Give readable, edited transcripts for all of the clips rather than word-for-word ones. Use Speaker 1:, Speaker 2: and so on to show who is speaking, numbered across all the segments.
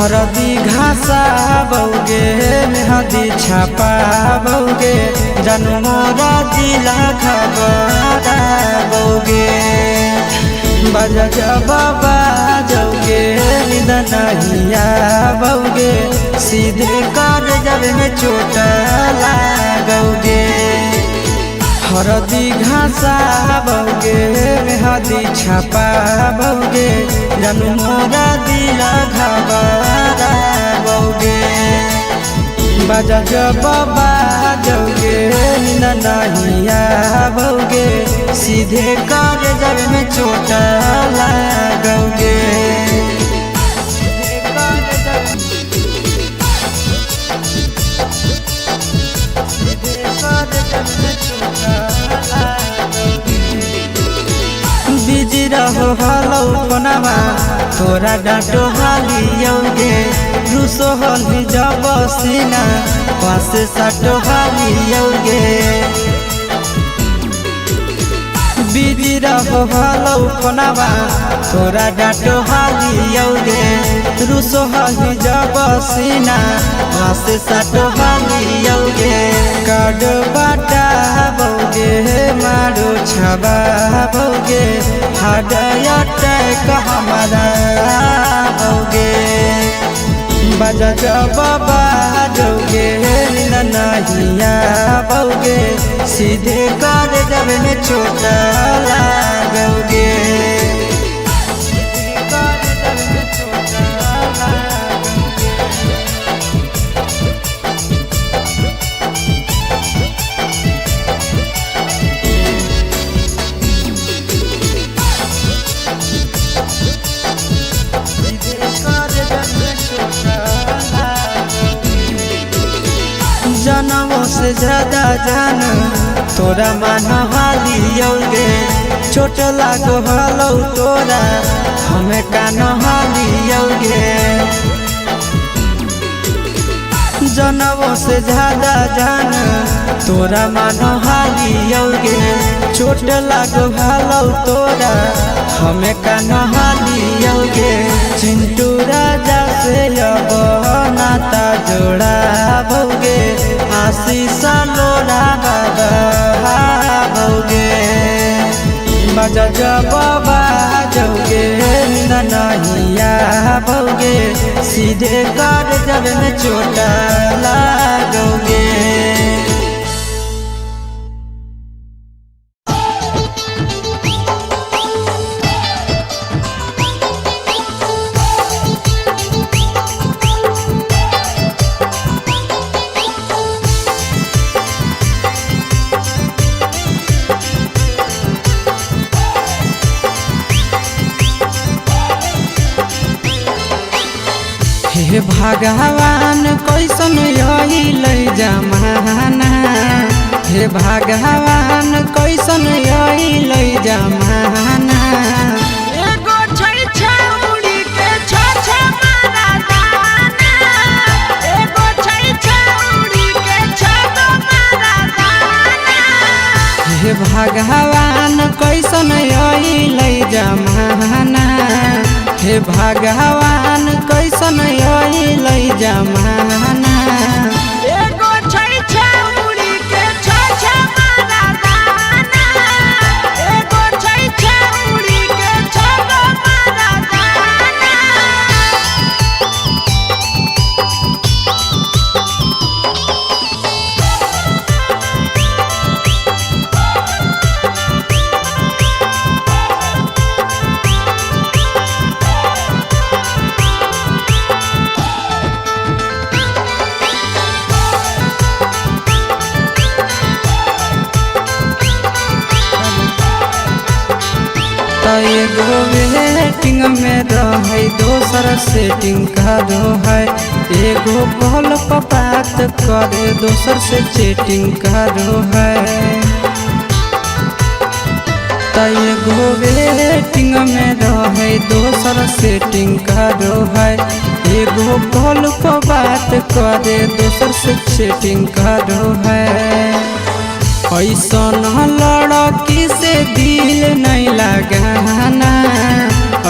Speaker 1: हरदी घासा बौगे मेहदी छापा बौगे जनमोरा जिला खबरा बौगे बजा जबाबा जौगे निदनहिया बौगे सीधे कर जब में चोट लागोगे। हरदी घासा बौगे मेहदी छापा बौगे जनमोरा दिला घबरा बौगे बजा जबाबा जौगे नहिया बौगे सीधे कर जब में चोट लागोगे। बिजी रहो हलो कोनामा तोरा डांटो हालियोगे रूसो हली जब सीना पास सटो हालियोगे। बिजी रहो हलो कोनामा तोरा डांटो हालियोगे रूसो हली जब सीना पास सटो हालियोगे। काड बाटा बौगे मारो छबा बौगे हाडया टैक हमारा बौगे बजा जबाबा जौगे नहिया बौगे सीधे कर जब में चोट लागोगे। जनमों से ज्यादा जान तोरा मान हालियोगे चोट लागो हलो तोरा हमें कान हालियोगे। जनमों से ज्यादा जान तोरा मान हालियोगे चोट लागो हलो तोरा हमें कान हालियोगे। चिंटू राजा से अब नाता जोड़ा बौगे आशीष लोड़ा बौगे बजा जबाबा जौगे नहिया बौगे सीधे कर जब में चोट लागोगे। हे भगवान कैसन आइल जमाना हे भगवान कैसन आइल जमाना।
Speaker 2: एगो छै छौरी के छ मारा दाना एगो छै छौरी के छ मारा दाना।
Speaker 1: हे भगवान कैसन आइल जमाना हे भगवान कैसन आइल जमाना।
Speaker 2: एगो छै छौरी के छ मारा दाना एगो छै छौरी के छ मारा दाना।
Speaker 1: एगो वेटिंग में रहे दोसर सेटिंग करो है एगो कॉल पर बात करे दोसर से चैटिंग करो है। एगो वेटिंग में रहे दोसर सेटिंग करो है एगो कॉल पर बात करे दोसर से चैटिंग करो है। ऐसन लड़की से दिल नहीं लगाना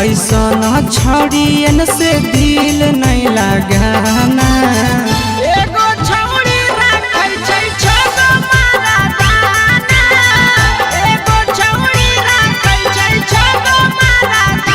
Speaker 1: ऐसा न छड़ियन से दिल नहीं लगाना।
Speaker 2: एगो छौड़ी राखै छै छगो मर्दाना, एगो छौड़ी राखै छै छगो मर्दाना।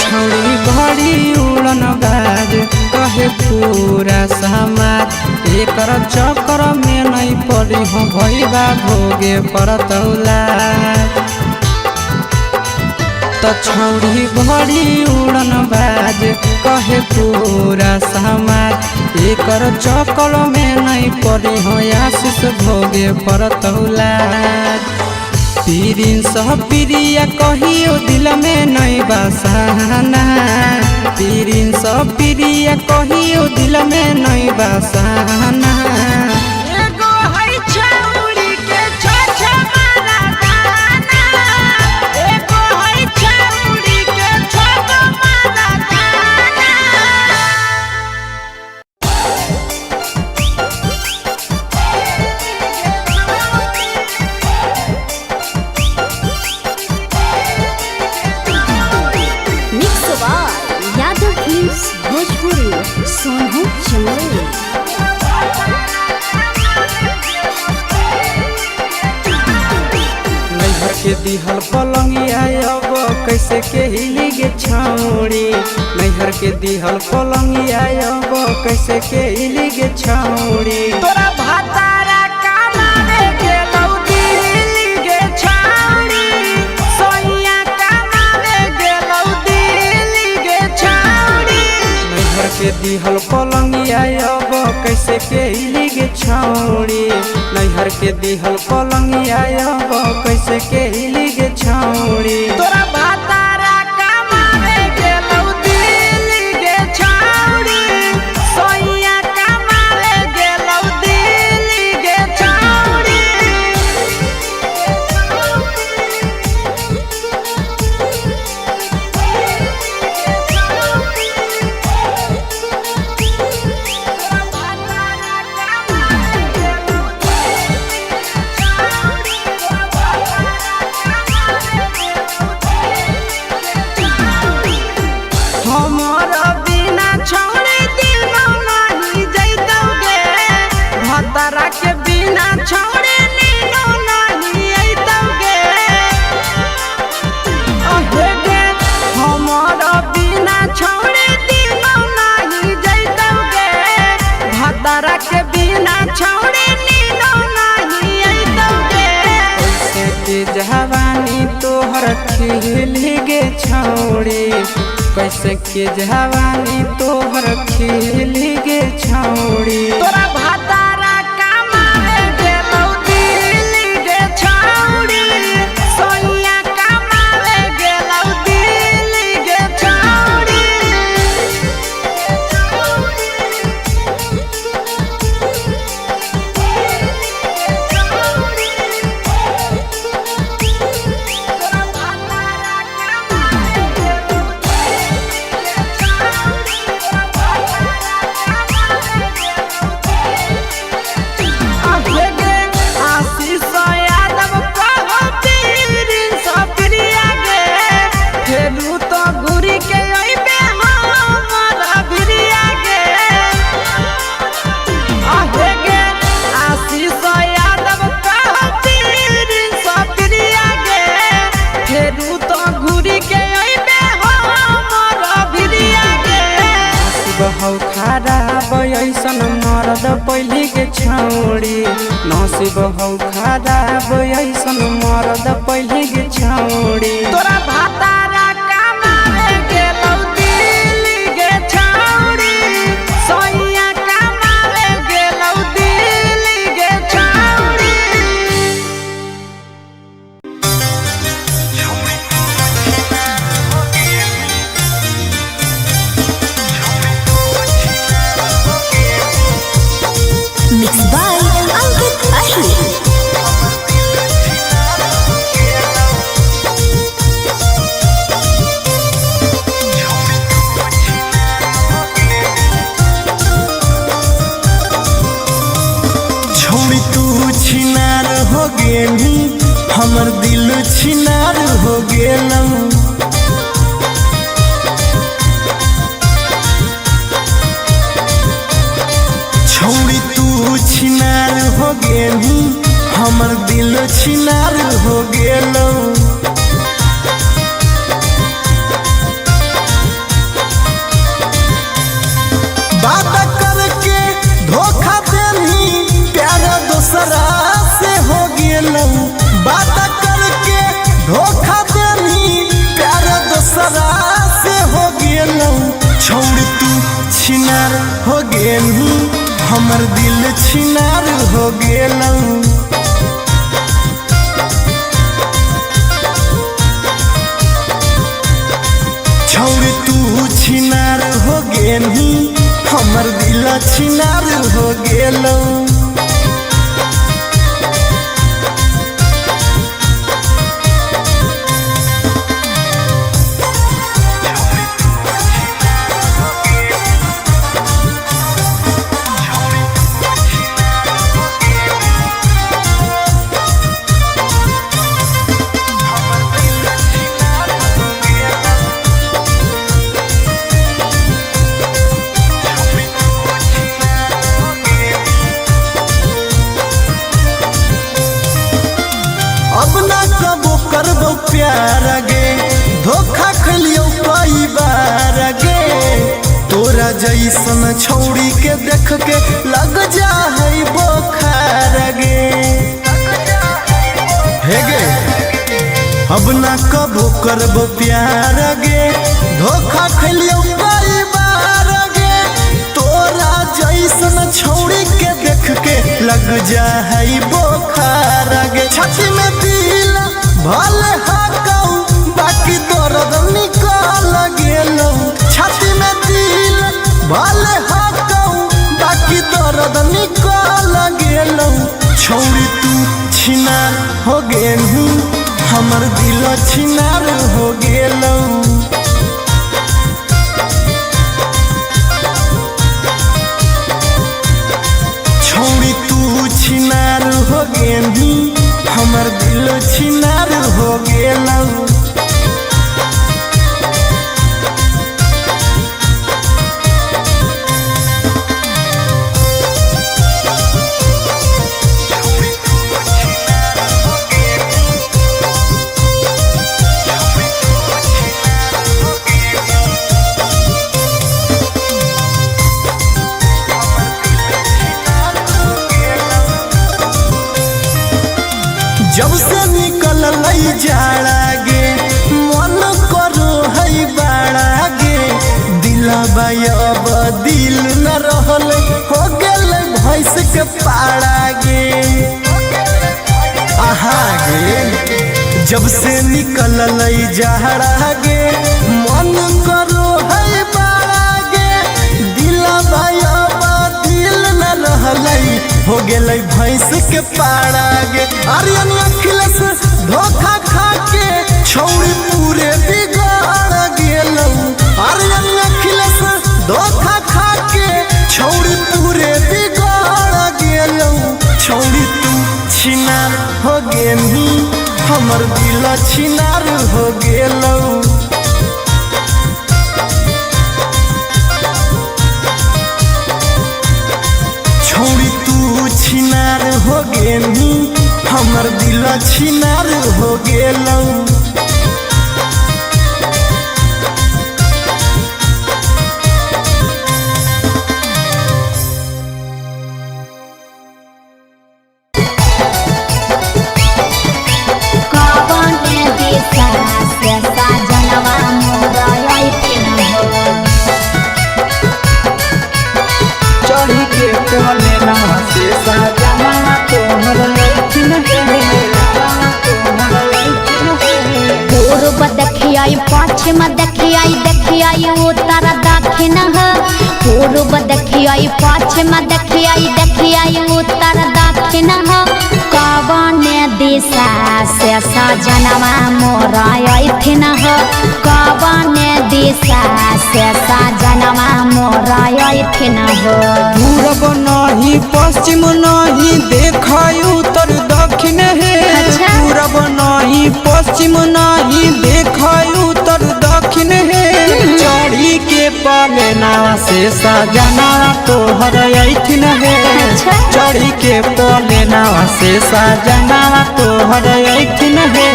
Speaker 1: छौड़ी बड़ी उड़न बाज कहे पूरा समाज, एकर चक्कर में नहीं पड़ी हो भैया भोगे परतौला। छौड़ी बड़ी उड़न बाज कहे पूरा समाज, एकर चक्कर में नहीं पड़ी हो आशीष भोगे परतौला। पीरिन सह प्रिया कहियो दिल में नहीं बसाना, पीरिन सह प्रिया कहियो दिल में नहीं बसाना।
Speaker 2: एगो है छौड़ी के छ मर्दाना, एगो है छौड़ी के छगो मर्दाना।
Speaker 3: यादव फिल्म्स भोजपुरी सोनू चंदेल।
Speaker 1: नैहर के दिहल पलंगिया अब कैसे के हिली गे छौड़ी, नैहर के दिहल पलंगिया अब कैसे के हिली गे छौड़ी।
Speaker 2: तोरा भातारा कमावे गेलौ दिल्ली गे छौड़ी, सोइया कमावे गेलौ दिल्ली गे छौड़ी।
Speaker 1: नैहर के दिहल पलंगिया अब कैसे के हिली गे छौड़ी, नैहर के दिहल पलंगिया अब कैसे के हिली गे छौड़ी।
Speaker 2: तोरा भातारा कमावे गेलौ दिल्ली गे छौड़ी, सोइया कमावे गेलौ दिल्ली गे छौड़ी। हमारा बिना छौड़े दिनो नहीं जैतौगे, भतरा के बिना छौड़े नीनो नहीं अइतौगे। अहे गे हमारा बिना छौड़े दिनो नहीं जैतौगे, भतरा के बिना छौड़े नीनो नहीं अइतौगे।
Speaker 1: कैसे के जवानी तोहर खिली गे छौड़ी, कैसे के जवानी तोहर खिली गे छौड़ी।
Speaker 2: तोरा भातारा कमावे गेलौ दिल्ली गे छौड़ी, सोइया कमावे गेलौ दिल्ली गे छौड़ी। तोरा भातारा कमावे गेलौ
Speaker 1: हौ खराब ऐसन मरद पहले के छौड़ी, नसीब हौ खराब ऐसन मरद पहले के छौड़ी।
Speaker 2: तोरा भातारा कमावे गेलौ दिल्ली गे छौड़ी, सोइया कमावे गेलौ दिल्ली गे छौड़ी।
Speaker 4: हो गेनी हमर दिल छिनार हो गेलौ छौड़ी तू छिनार हो गेनी हमर दिल छिनार हो गेलौ बात करके धोखा देनी प्यार दूसरा से हो गेलौ बात करके धोखा देनी प्यार दूसरा से हो गेलौ छोड़ तू छिनार हो गेनी हमर दिल छिनार हो गेलौ छोड़ तू छिनार हो गेनी हमर दिल छिनार हो गेलौ अब ना कबो करबो प्यार गे धोखा खलियो कई बार गे तोरा जैसन छौड़ी के देख के लग जा है बोखार गे हे गे अब ना कबो करबो प्यार गे धोखा खलियो कई बार गे तोरा जैसन छौड़ी के देख के लग जा है बोखार गे छाती में दिल भले हाकौ बाकी दर्द निकल गेलौ छाती में दिल भले हाकौ बाकी दर्द निकल गेलौ छौड़ी तू छिनार हो गेलू हमर दिल छिनार हो गेलौ छौड़ी तू छिनार हो गेनी हमर दिल छिनार हो गेलौ जब से निकल लई जाड़ा गे मन करो है बाड़ा गे दिलबा अब दिल न रहल हो गेल भैंस के पाड़ा गे आहा गे जब से निकल लई जाड़ा गे मन करो है बाड़ा गे दिलबा अब दिल न रहल हो गेलै भैंस के पाड़ा गे आर्यन अखिलेश धोखा खा के छौड़ी पूरे बिगाड़ गेलौ आर्यन अखिलेश धोखा खा के छौड़ी पूरे बिगाड़ गेलौ छौड़ी तू छिनार हो गेनी हमर दिल छिनार हो गेलौ छौड़ी तू छिनार हो गेनी हमर दिल छिनार हो गेलौ
Speaker 2: चढ़ी के कोने ना से सजना तोहर
Speaker 3: पूर्व देखियाई पश्चिम देखियाई उत्तर दक्षिण पूर्व देखियाई पश्चिम देखियाई उत्तर दक्षिण कवन दिशा से सजनवा मोर अइथिन कवन दिशा से सजनवा मोर अइथिन
Speaker 1: पूरब नहीं पश्चिम नहीं देखाई उत्तर दक्षिण पश्चिम नहीं देखय उत्तर दक्षिण हे चढ़ी के पलेना से सजना तोहर ऐथिन हे चढ़ी के पलेना से सजना तोहर ऐथिन हे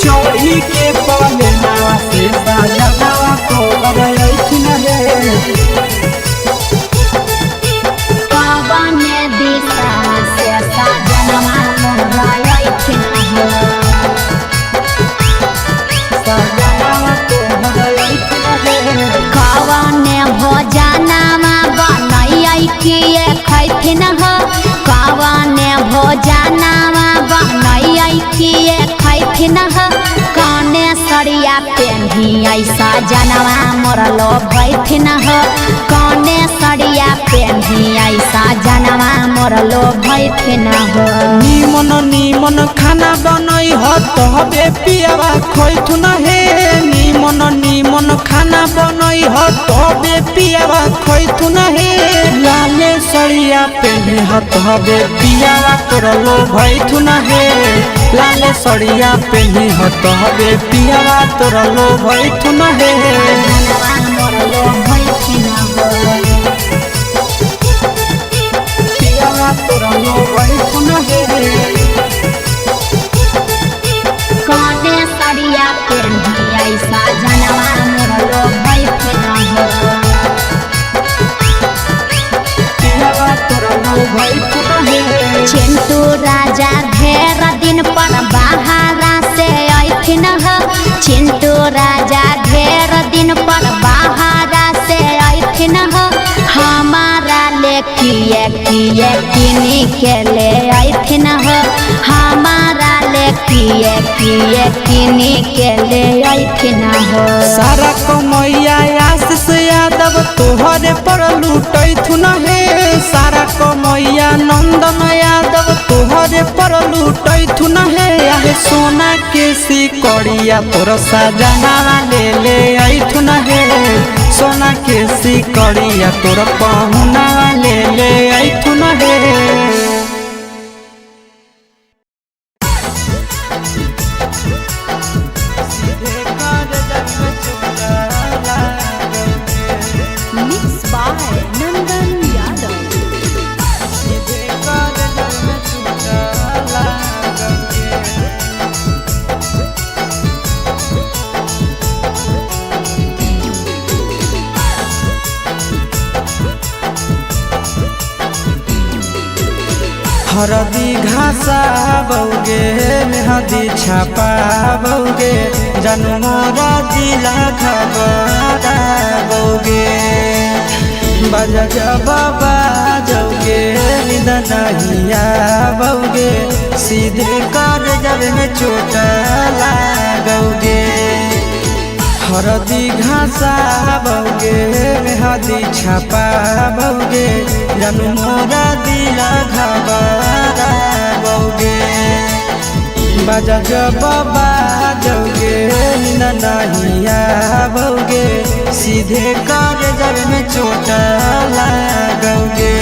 Speaker 2: चढ़ी के पलेना से सजना तोहर ऐथिन हे
Speaker 3: कवने भोजनमा बनैयै किए खैथिन ह कवने भोजनमा बनैयै किए खैथिन ह कने सरिया पेन्ही ऐसा जनवा मोरलो भैथिन ह कने सरिया पेन्ही ऐसा जनवा मोरलो भैथिन ह
Speaker 1: निमन निमन खाना बनई ह तबे पियावा खैथुन हे निमन निमन खाना बनई ह तबे पियावा खैथुन हे लाले सरिया पेन्ही ह तबे पियावा तोरलो भैथुन हे लाले सरिया पेन्ही ह तबे पियावा तोरलो भैथुन हे
Speaker 3: जनवा मोरलो भैथिन ह
Speaker 2: पियावा तोरलो भैथुन हे
Speaker 3: कने सरिया पेन्ही ऐसा जनवा मोरलो भैथिन ह
Speaker 2: पियावा तोरलो भैथुन हे
Speaker 3: चिंटू राजा ढेर दिन पर बाहरा से ऐथिन ह चिंटू राजा ढेर दिन पर बाहरा से ऐथिन ह हमारा ले किए किए किनी के ले ऐथिन ह हमारा ले किए किए किनी के ले ऐथिन ह
Speaker 1: सारा कमैया आशीष यादव तोहरे पर लूटैथुन हे सारा कमैया नंदन यादव तोहरे पर लूटैथुन हे आहे सोना के सिकड़िया तोर सजना ले ले ऐथुन हे सोना के सिकड़िया तोर पहुना ले ले ऐथुन हे
Speaker 5: Mixed by Nandan Yadav.
Speaker 1: हरदी घासा बौगे मेहदी छापा बौगे जनमोरा जिला खबरा बौगे बजा जबाबा जौगे निदनहिया बौगे सीधे कर जब में चोट लागोगे हरदी घासा बौगे मेहदी छापा बौगे जनमोरा दिला घबरा बौगे बजा जबाबा जौगे नहिया बौगे सीधे कर जब में चोट लागोगे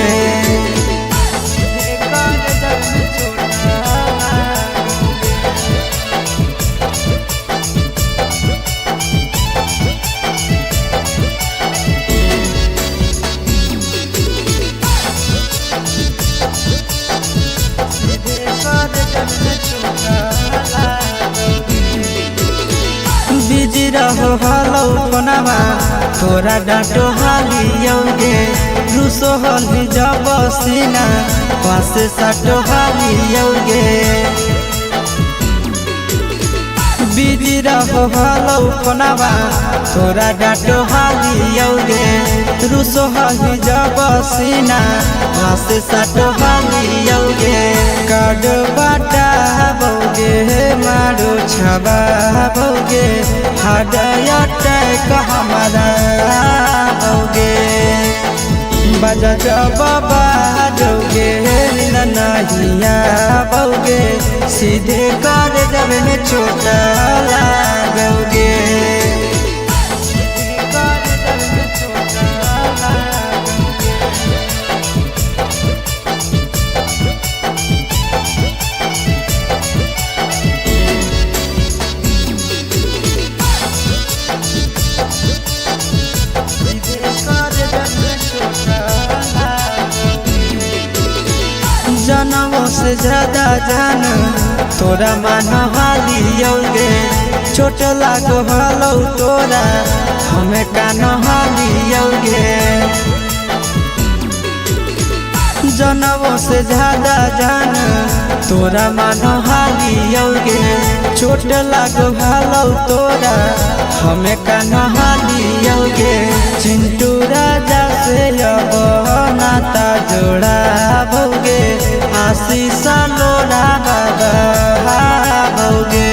Speaker 1: बिजी रहो हलो कोनावा तोरा डांटो हालियोगे रूसो हली जब सीना पास साटो हालियोगे बिजी रहो हलो कोनावा तोरा डांटो हालियोगे रूसो हली जब सीना पास साटो हालियोगे काड बाटा बौगे मारो छबा बौगे हाडया टैक हमारा बौगे बजा जबाबा जौगे नहिया बौगे सीधे कर जब में चोट लागोगे जनमों से ज्यादा जान तोरा मान हालियोगे छोट लागो हलो तोरा हमें कान हालियोगे जनमों से ज्यादा जान तोरा मान हालियोगे छोट लागो हलो तोरा हमें कान हालियोगे चिंटू राजा से अब नाता जोड़ा भोगे आशीष लोड़ा भोगे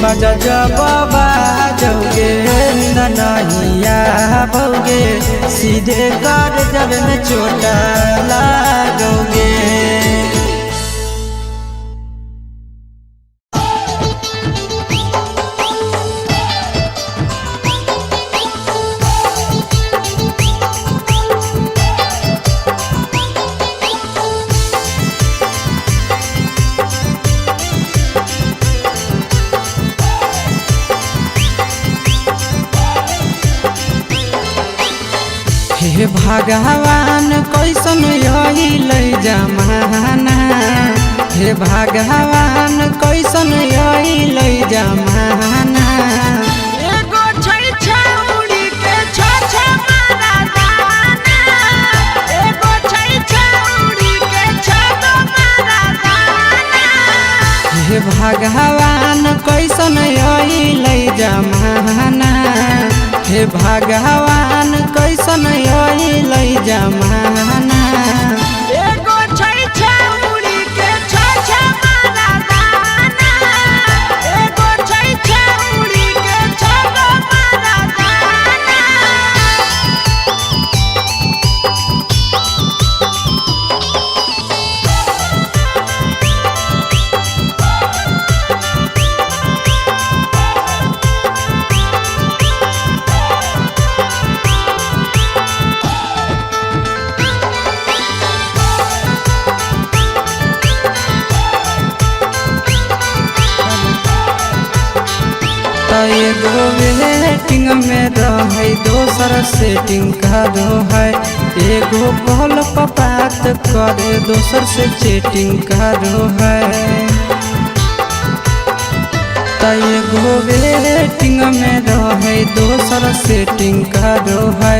Speaker 1: बजा जब बाजोगे ननहिया भोगे सीधे कर जब में चोट लागोगे। हे भगवान कैसन यही लई जमाना हे भगवान कैसन यही लई जमाना
Speaker 2: एगो छै छौरी के छ मारा दाना एगो छै छौरी के छ मारा दाना
Speaker 1: हे भगवान कैसन यही लई जमाना हे भगवान कैसन यही लई जमाना
Speaker 2: एगो छै छौरी के छ मारा दाना एगो छै छौरी के छ मारा दाना
Speaker 1: एगो वेटिंग में रहे दोसर सेटिंग करो है एगो कॉल पर बात करे दोसर से चैटिंग करो है एगो वेटिंग में रहे दोसर सेटिंग करो है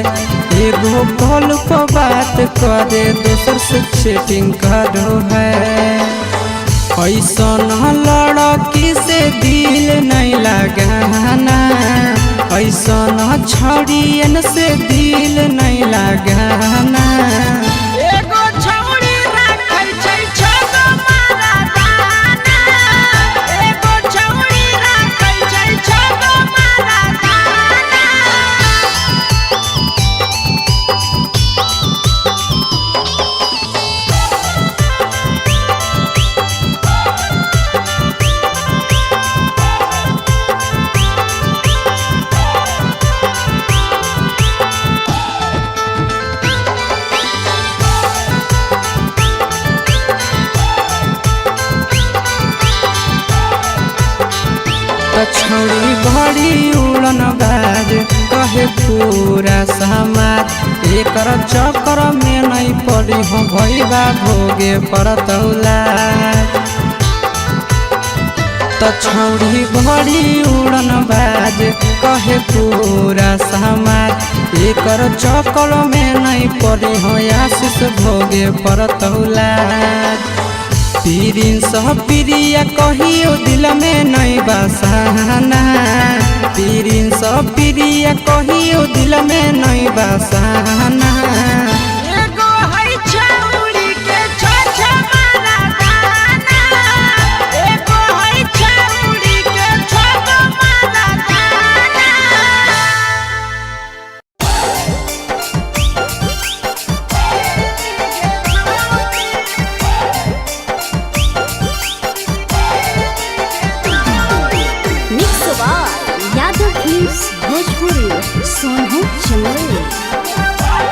Speaker 1: एगो कॉल पर बात करे दोसर से चैटिंग करो है ऐसन लड़की से दिल नहीं लगाना ऐसन छड़ियन से दिल नहीं लगाना
Speaker 2: एगो छौरी राखै छै छ मारा दाना एगो छौरी राखै छै छ मारा दाना
Speaker 1: छौड़ी बड़ी उड़न बाज कहे पूरा समाज एकर चक्कर में नहीं पड़ी हो भैया भोगे परतौला छौड़ी बड़ी उड़न बाज कहे पूरा समाज एकर चक्कर में नहीं पड़ी हो आशीष भोगे परतौला पीरिन सह प्रिया कहियो दिल में नहीं बसाना पीरिन सह प्रिया कहियो दिल में नहीं बसाना
Speaker 2: एगो है छौरी के छ मारा दाना एगो है छौरी के छ मारा दाना
Speaker 3: भोजपुरी सोनू चंदेल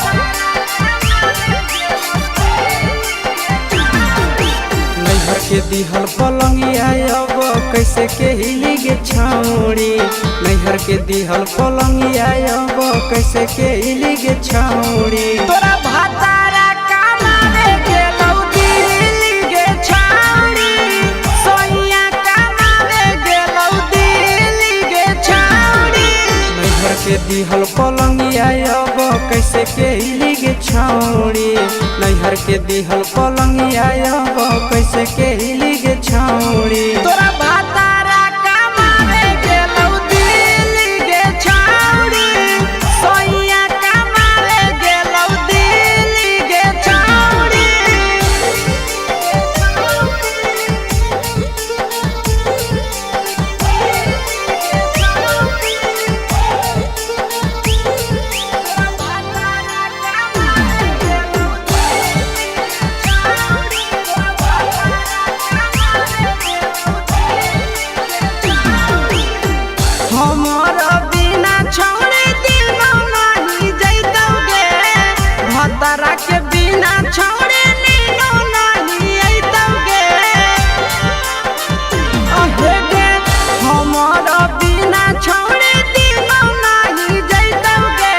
Speaker 1: नैहर के दिहल पलंगिया अब कैसे के हिली गे छौड़ी नैहर के दिहल पलंगिया अब कैसे के हिली गे छौड़ी
Speaker 2: तोरा भातारा कामारे गेलौ
Speaker 1: दिहल पलंगिया अब कैसे के हिली गे छौड़ी नैहर के दिहल पलंगिया अब कैसे के हिली गे छौड़ी
Speaker 2: तोरा भातारा कमावे गेलौ दिल्ली गे छौड़ी सोइया कमावे गेलौ दिल्ली गे छौड़ी हमारा बिना छौड़े दिनो नहीं जैतौगे भतरा के बिना छौड़े नीनो नहीं अइतौगे अहे गे हमारा बिना छौड़े दिनो नहीं जैतौगे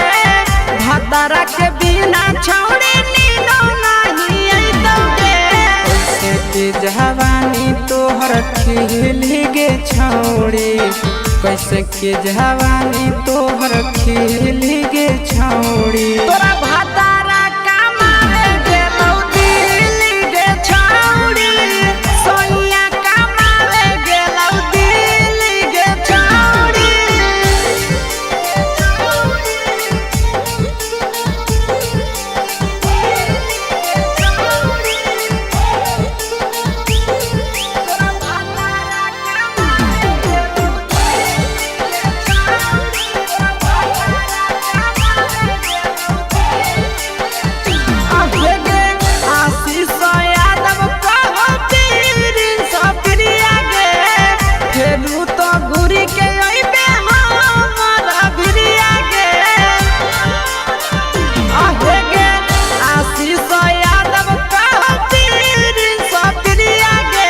Speaker 2: भतरा के बिना छौड़े नीनो नहीं अइतौगे
Speaker 1: कैसे के जवानी तोहर खिली गे छौड़ी कैसे के जवानी तोहर खिली गे छौड़ी
Speaker 2: तोरा भातारा कमावे गेलौ दिल्ली गे छौड़ी सोइया कमावे गेलौ दिल्ली गे छौड़ी तोरा भातारा अहेगे आशीष यादव कहो पीरिन सप्रिया गे फेरू तो घुरी के अइबे हमरा भिरिया गे अहेगे आशीष यादव कहो पीरिन सप्रिया गे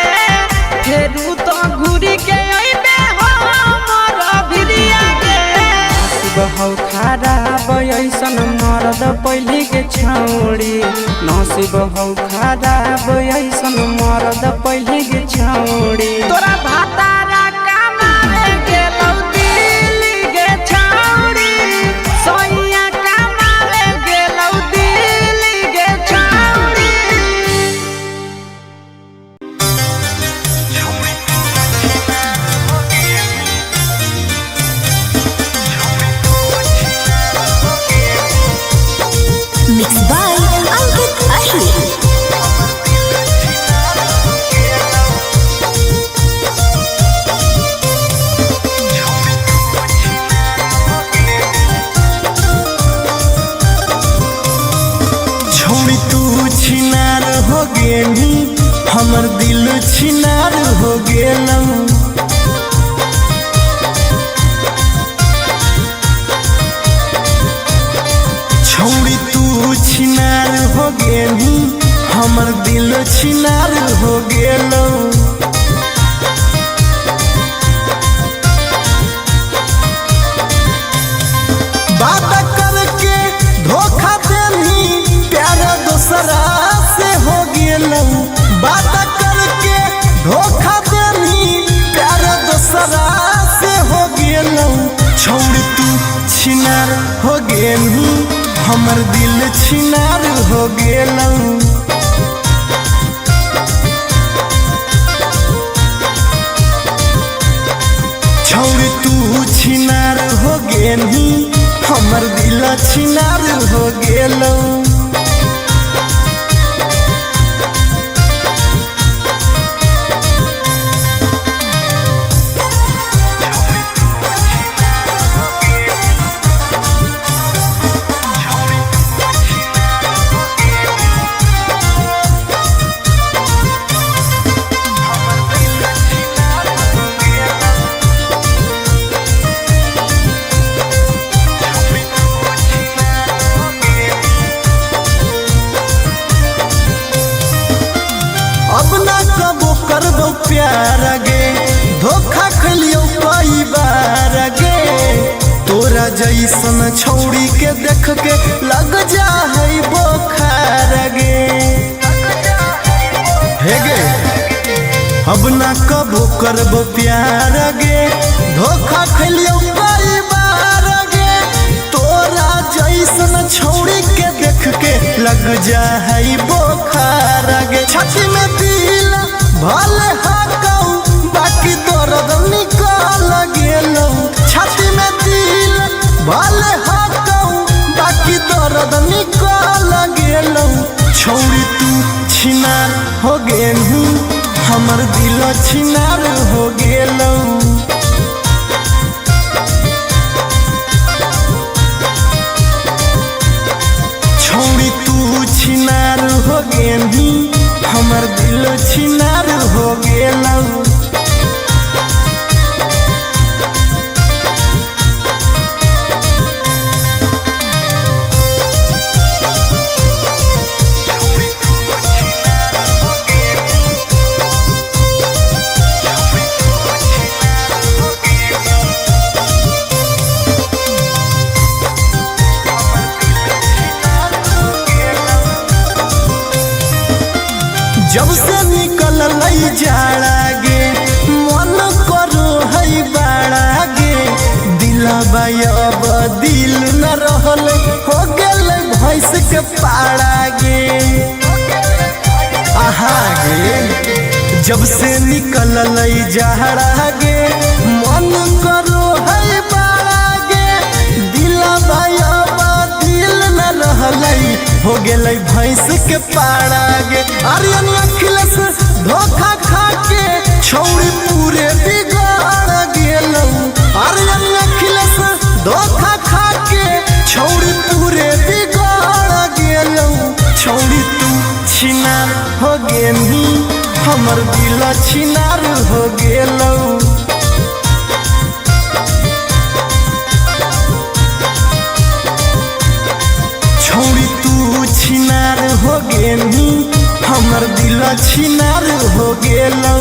Speaker 2: फेरू तो घुरी के अइबे हमरा भिरिया गे
Speaker 1: बहु खराब ऐसन मरद पहली के छौड़ी नसीब हौ खराब ऐसन मरद पहली के छौड़ी
Speaker 2: तोरा भातारा कमावे गेलौ दिल्ली गे छौड़ी सोइया कमावे गेलौ दिल्ली गे छौड़ी
Speaker 5: Mixed by Ankit Ahli.
Speaker 4: छौड़ी तू छिनार हो गेली हमर दिल छिनार हो गेलौ छौड़ी तू छिनार हो गेली हमर दिल छिनार हो गेलौ बात करके धोखा देनी प्यार दोसरा से हो गेलौ बात करके धोखा देनी प्यार दोसरा से हो गेलौ छौड़ी तू छिनार हो गेली हमर दिल छिनार हो गेलौ छौड़ी तू छिनार हो गेली हमर दिल छिनार हो गेलौ अब ना कबो करबो प्यार गे धोखा खलियो कई बार गे तोरा जैसन छौड़ी के देख के लग जा है बोखार गे हे गे अब ना कबो करबो प्यार गे धोखा खलियो कई बार गे लग जाई बोखार गे छाती में दिल भले हाकऊ बाकी दर्द निकल गेलौ छाती में दिल भले हाकऊ बाकी दर्द निकल गेलौ छौरी तू छिनार हो गेलू हमर दिल छिनार हो गेलौ छौरी तू छिनार हो गेलू हमर दिल छिनार हो गेलौ जब से निकल लई जाड़ा गे मन करो है बाड़ा गे दिलबा अब दिल न रहल हो गेल भैंस के पाड़ा गे आहा गे जब से निकल लई जाड़ा गे मन करो है बाड़ा गे दिलबा अब दिल न रहल हो गेल भैंस के पाड़ा गे आर्यन अखिलेश धोखा खा के छौरी पूरे बिगाड़ गेलौ आर्यन अखिलेश धोखा खा के छौरी पूरे बिगाड़ गेलौ छौरी तू छिनार हो गेली हमर दिल छिनार हो गेलौ छौरी तू छिनार हो गेली हमर दिल छिनार हो गेलौ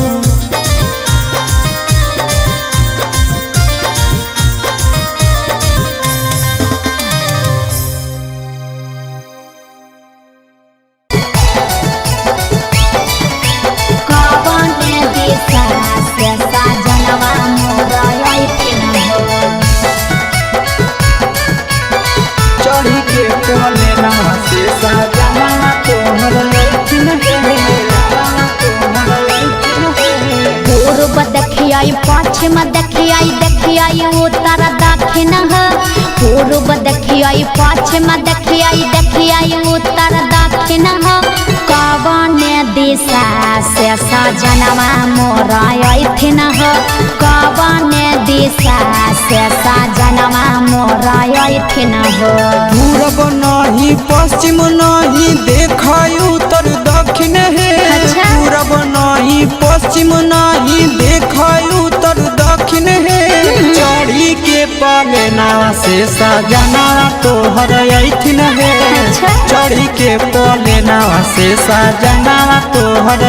Speaker 2: चढ़ी के कोले नवा से सजना तोहर लैठिन
Speaker 3: पूर्व देखियाई पश्चिम देखियाई देखियाई उत्तर दक्षिण पूर्व देखियाई पश्चिम देखियाई देखियाई उत्तर दक्षिण कवन दिशा से सजनवा मोर अइथिन कवन दिशा से सजनवा मोर अइथिन
Speaker 1: पूरब नहीं पश्चिम नहीं देखाई उत्तर दक्षिण है पूरब नहीं पश्चिम नहीं देखाई उत्तर दक्षिण है चढ़ी के पलेना से सजना तोहर अइथिन है चढ़ी के पलेना से सजना तोहर